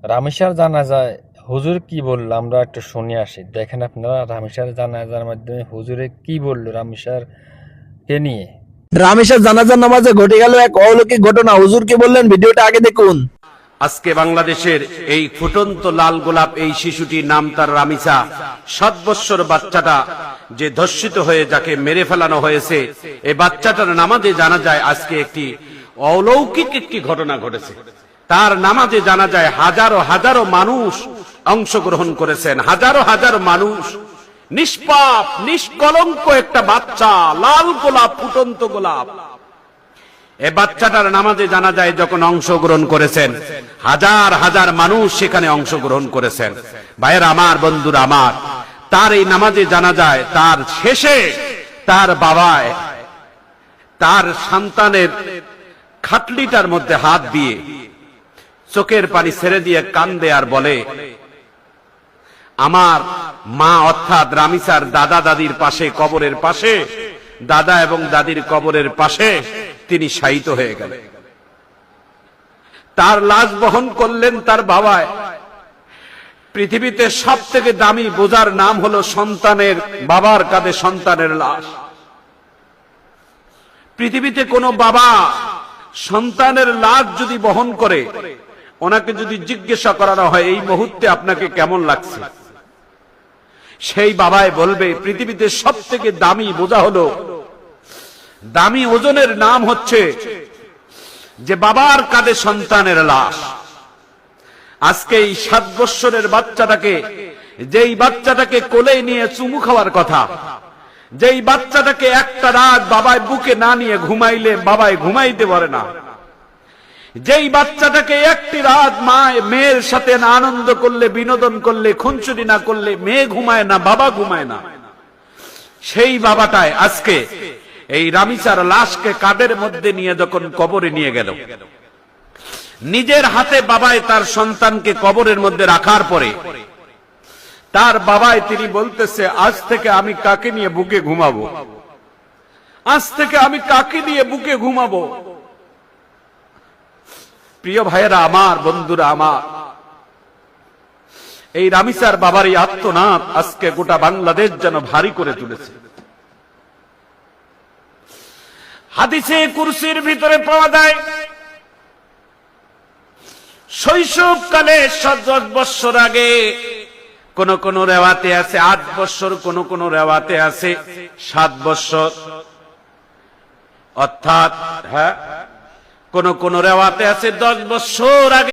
রামেশার জানাজায় হুজুর কি বললো আমরা একটু শুনে আসি। দেখেন আপনারা রামেশার জানাজার মাধ্যমে হুজুরে কি বললো রামেশার কে নিয়ে। রামেশার জানাজার নামাজে ঘটে গেল এক অলৌকিক ঘটনা। হুজুর কি বললেন ভিডিওটা আগে দেখুন। আজকে বাংলাদেশের এই ফুটন্ত লাল গোলাপ এই শিশুটির নাম তার রামিসা। 7 বছর বাচ্চাটা যে ধর্ষিত হয়ে যাকে মেরে ফেলানো হয়েছে, এই বাচ্চাটার নামাজে জানা যায় আজকে একটি অলৌকিক একটি ঘটনা ঘটেছে। তার নামাজে জানা যায় হাজারো হাজারো মানুষ অংশগ্রহণ করেছেন, হাজারো হাজারো মানুষ। নিষ্পাপ নিষ্কলঙ্ক একটা বাচ্চা, লাল গোলাপ, ফুটন্ত গোলাপ। এই বাচ্চাটার নামাজে জানা যায় যখন অংশগ্রহণ করেছেন, হাজার হাজার মানুষ সেখানে অংশগ্রহণ করেছেন। ভাইয়ের আমার, বন্ধুরা আমার, তার এই নামাজে জানা যায় তার শেষে তার বাবায় তার সন্তানের খাটলিটার মধ্যে হাত দিয়ে চোখের পানি ছেড়ে দিয়ে কান্দে আর বলে, আমার মা অর্থাৎ রামিসার দাদা দাদির পাশে, কবরের পাশে, দাদা এবং দাদির কবরের পাশে তিনি শায়িত হয়ে গেলেন। তার লাশ বহন করলেন তার বাবায়। পৃথিবীতে সব থেকে দামি বোঝার নাম হলো সন্তানের, বাবার কাঁধে সন্তানের লাশ। পৃথিবীতে কোনো বাবা সন্তানের লাশ যদি বহন করে, ওনাকে যদি জিজ্ঞাসা করানো হয় এই মুহূর্তে আপনাকে কেমন লাগছে, সেই বাবায় বলবে পৃথিবীতে সব থেকে দামি বোঝা হলো, দামি ওজনের নাম হচ্ছে যে বাবার কাঁধে সন্তানের লাশ। আজকে এই 7 বছরের বাচ্চাটাকে, যেই বাচ্চাটাকে কোলে নিয়ে চুমু খাওয়ার কথা, যেই বাচ্চাটাকে একটা রাত বাবায় বুকে না নিয়ে ঘুমাইলে বাবায় ঘুমাইতে পারে না, যেই বাচ্চাটাকে একটি রাত মেয়ের সাথে না আনন্দ করলে, বিনোদন করলে, খুনসুটি না করলে মেয়ে ঘুমায় না, বাবা ঘুমায় না, সেই বাবাটায় আজকে এই রামিসার লাশকে কাঁধের মধ্যে নিয়ে যখন কবরে নিয়ে গেল, নিজের হাতে বাবায় তার সন্তানকে কবরের মধ্যে রাখার পরে তার বাবায় তিনি বলতেছে, আজ থেকে আমি কাকে নিয়ে বুকে ঘুমাবো, আজ থেকে আমি কাকে নিয়ে বুকে ঘুমাবো। প্রিয় ভাইয়েরা আমার, বন্ধুরা আমার, এই রামিসার বাবার এই আত্মনাদ আজকে গোটা বাংলাদেশ যেন ভারী করে তুলেছে। হাদিসে কুরসির ভিতরে পাওয়া যায়, শৈশবকালে 10 বছর আগে, কোন কোন রেওয়াতে আছে 8 বছর, কোন কোন রেওয়াতে আছে 7 বছর, অর্থাৎ কোন কোন রেওয়াতে আছে 10 বছর আগে